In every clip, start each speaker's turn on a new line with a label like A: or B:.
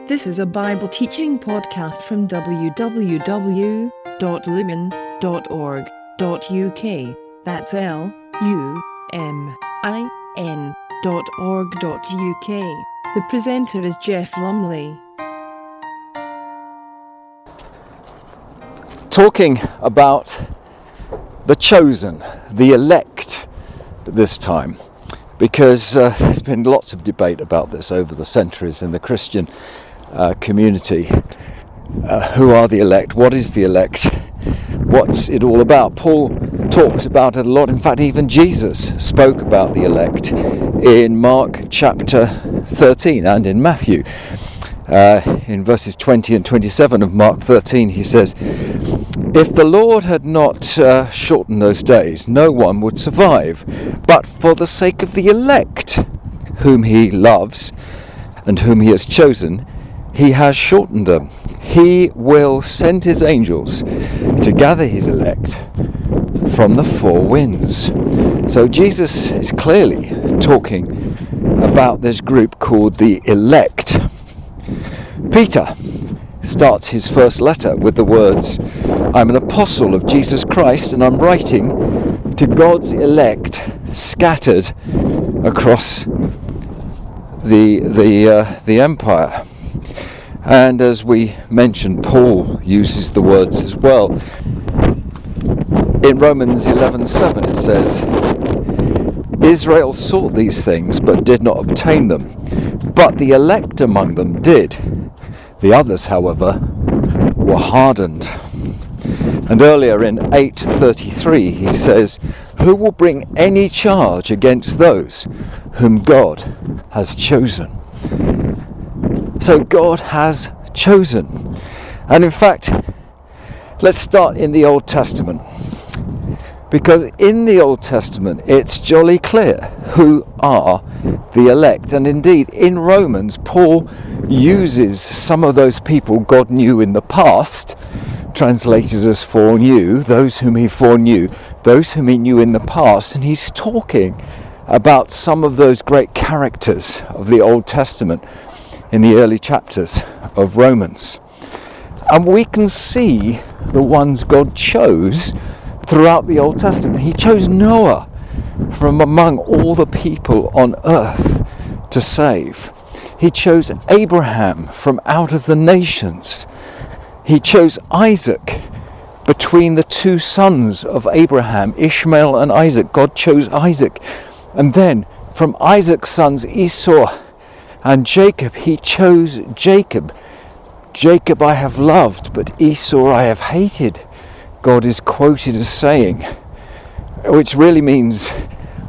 A: This is a Bible teaching podcast from www.lumen.org.uk. That's LUMIN.org.uk. The presenter is Jeff Lumley.
B: Talking about the chosen, the elect this time, because there's been lots of debate about this over the centuries in the Christian community. Who are the elect? What is the elect? What's it all about? Paul talks about it a lot. In fact, even Jesus spoke about the elect in Mark chapter 13 and in Matthew. In verses 20 and 27 of Mark 13, he says, "If the Lord had not shortened those days, no one would survive. But for the sake of the elect, whom he loves and whom he has chosen, he has shortened them. He will send his angels to gather his elect from the four winds." So Jesus is clearly talking about this group called the elect. Peter starts his first letter with the words, "I'm an apostle of Jesus Christ, and I'm writing to God's elect scattered across the empire." And as we mentioned, Paul uses the words as well. In Romans 11:7 it says, "Israel sought these things but did not obtain them, but the elect among them did. The others, however, were hardened." And earlier in 8:33 he says, "Who will bring any charge against those whom God has chosen?" So God has chosen. And in fact, let's start in the Old Testament. Because in the Old Testament, it's jolly clear who are the elect. And indeed, in Romans, Paul uses some of those people God knew in the past, translated as foreknew, those whom he foreknew, those whom he knew in the past. And he's talking about some of those great characters of the Old Testament in the early chapters of Romans. And we can see the ones God chose throughout the Old Testament. He chose Noah from among all the people on earth to save. He chose Abraham from out of the nations. He chose Isaac between the two sons of Abraham, Ishmael and Isaac. God chose Isaac. And then from Isaac's sons, Esau and Jacob, he chose Jacob. "Jacob I have loved, but Esau I have hated," God is quoted as saying, which really means,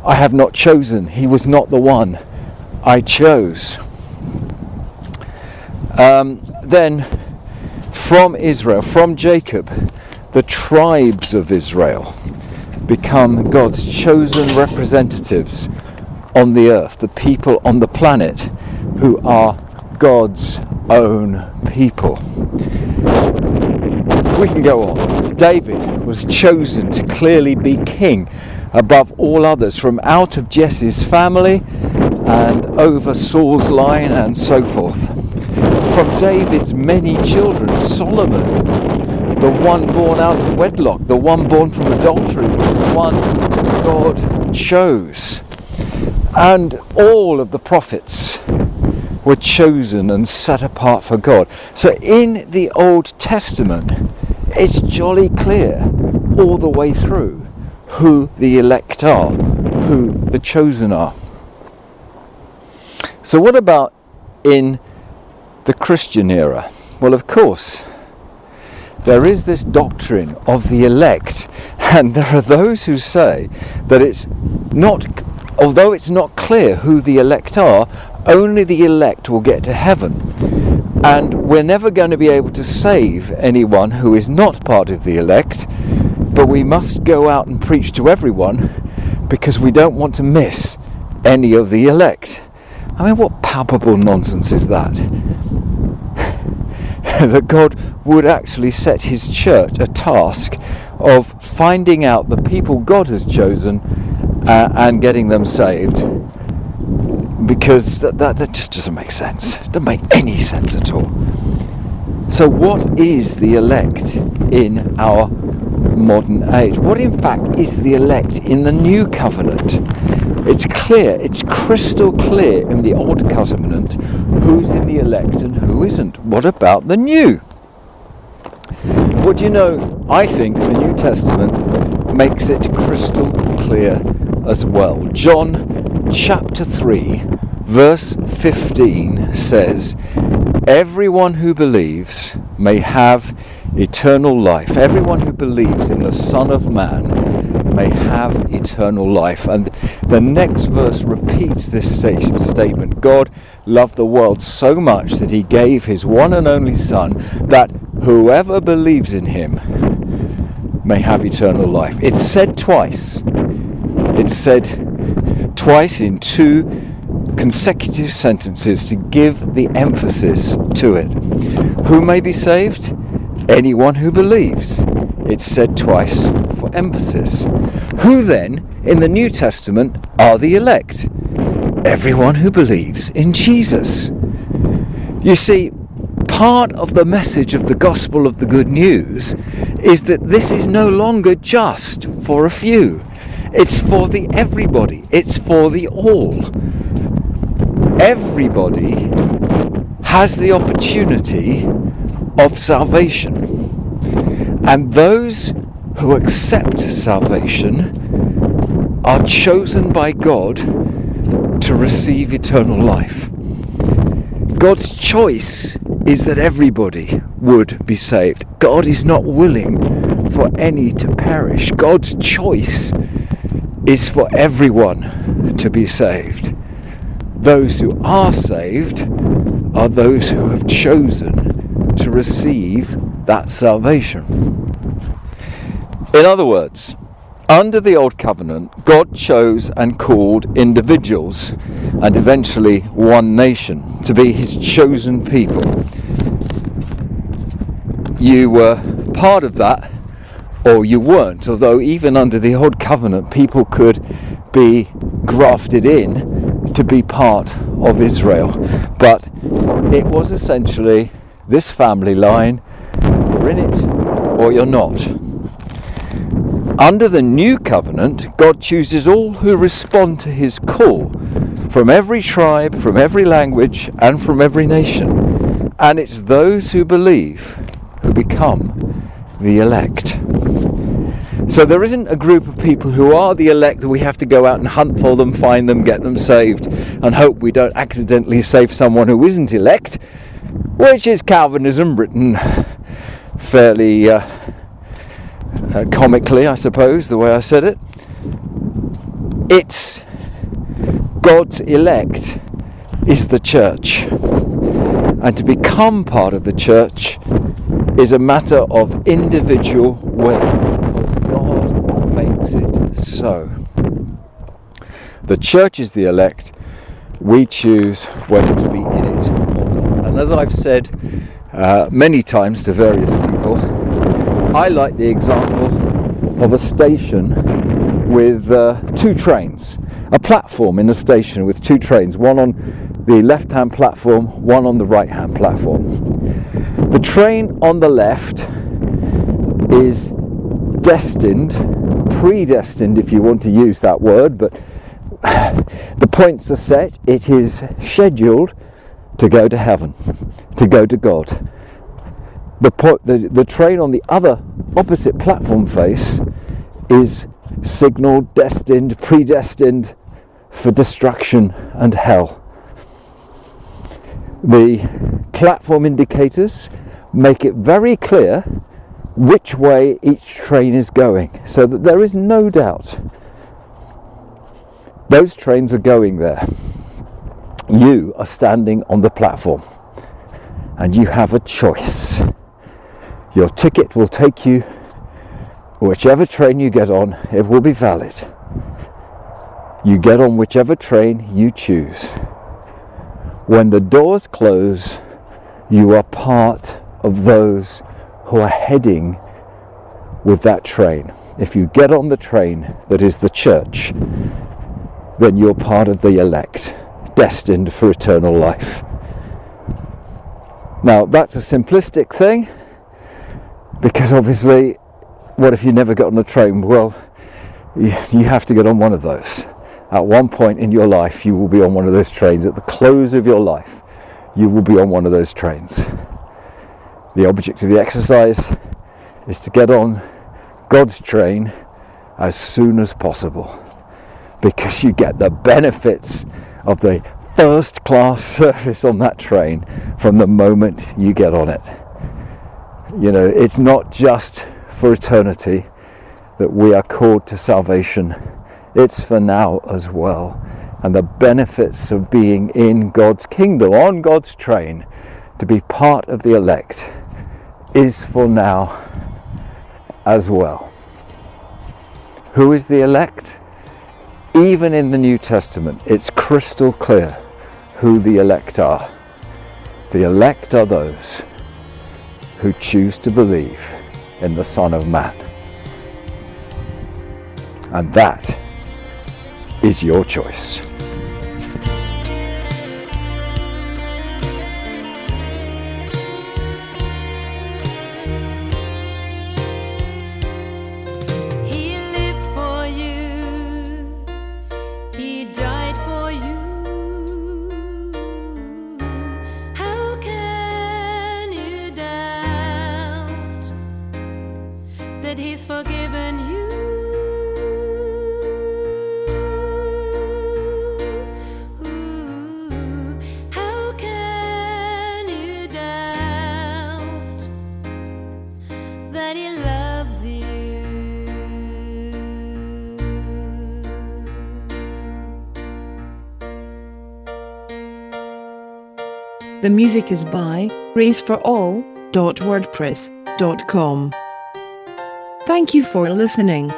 B: I have not chosen. He was not the one I chose. Then from Israel, from Jacob, the tribes of Israel become God's chosen representatives on the earth, the people on the planet who are God's own people. We can go on. David was chosen to clearly be king above all others from out of Jesse's family and over Saul's line and so forth. From David's many children, Solomon, the one born out of wedlock, the one born from adultery, was the one God chose. And all of the prophets were chosen and set apart for God. So in the Old Testament, it's jolly clear all the way through who the elect are, who the chosen are. So what about in the Christian era? Well, of course, there is this doctrine of the elect, and there are those who say that although it's not clear who the elect are, only the elect will get to heaven. And we're never going to be able to save anyone who is not part of the elect, but we must go out and preach to everyone because we don't want to miss any of the elect. I mean, what palpable nonsense is that? That God would actually set his church a task of finding out the people God has chosen and getting them saved. because that just doesn't make sense. It doesn't make any sense at all. So what is the elect in our modern age? What in fact is the elect in the new covenant? It's clear, it's crystal clear in the old covenant who's in the elect and who isn't. What about the new? Well, do you know, I think the New Testament makes it crystal clear as well. John chapter 3 verse 15 says, everyone who believes may have eternal life. Everyone who believes in the Son of Man may have eternal life. And the next verse repeats this statement. God loved the world so much that he gave his one and only Son, that whoever believes in him may have eternal life. It's said twice. It's said twice in two consecutive sentences to give the emphasis to it. Who may be saved? Anyone who believes. It's said twice for emphasis. Who then, in the New Testament, are the elect? Everyone who believes in Jesus. You see, part of the message of the gospel of the good news is that this is no longer just for a few. It's for the everybody. It's for the all. Everybody has the opportunity of salvation. And those who accept salvation are chosen by God to receive eternal life. God's choice is that everybody would be saved. God is not willing for any to perish. God's choice is for everyone to be saved. Those who are saved are those who have chosen to receive that salvation. In other words, under the Old Covenant, God chose and called individuals and eventually one nation to be his chosen people. You were part of that, or you weren't, although even under the Old Covenant, people could be grafted in to be part of Israel. But it was essentially this family line: you're in it or you're not. Under the New Covenant, God chooses all who respond to his call from every tribe, from every language, and from every nation. And it's those who believe who become the elect. So there isn't a group of people who are the elect that we have to go out and hunt for them, find them, get them saved, and hope we don't accidentally save someone who isn't elect, which is Calvinism written fairly comically, I suppose, the way I said it. It's God's elect is the church. And to become part of the church is a matter of individual will, because God makes it so. The church is the elect. We choose whether to be in it or not. And as I've said many times to various people, I like the example of a station with two trains. A platform in a station with two trains, one on the left-hand platform, one on the right-hand platform. The train on the left is destined, predestined if you want to use that word, but the points are set. It is scheduled to go to heaven, to go to God. The train on the other opposite platform face is signalled, destined, predestined for destruction and hell. The platform indicators make it very clear which way each train is going, so that there is no doubt those trains are going there. You are standing on the platform and you have a choice. Your ticket will take you whichever train you get on. It will be valid. You get on whichever train you choose. When the doors close, you are part of those who are heading with that train. If you get on the train that is the church, then you're part of the elect, destined for eternal life. Now, that's a simplistic thing, because obviously, what if you never got on a train? Well, you have to get on one of those. At one point in your life, you will be on one of those trains. At the close of your life, you will be on one of those trains. The object of the exercise is to get on God's train as soon as possible, because you get the benefits of the first class service on that train from the moment you get on it. You know, it's not just for eternity that we are called to salvation. It's for now as well. And the benefits of being in God's kingdom, on God's train, to be part of the elect, is for now as well. Who is the elect? Even in the New Testament, it's crystal clear who the elect are. The elect are those who choose to believe in the Son of Man. And that is your choice.
C: He lived for you, he died for you. How can you doubt that he's forgiven you? How can you doubt that he loves you?
A: The music is by graceforall.wordpress.com. Thank you for listening.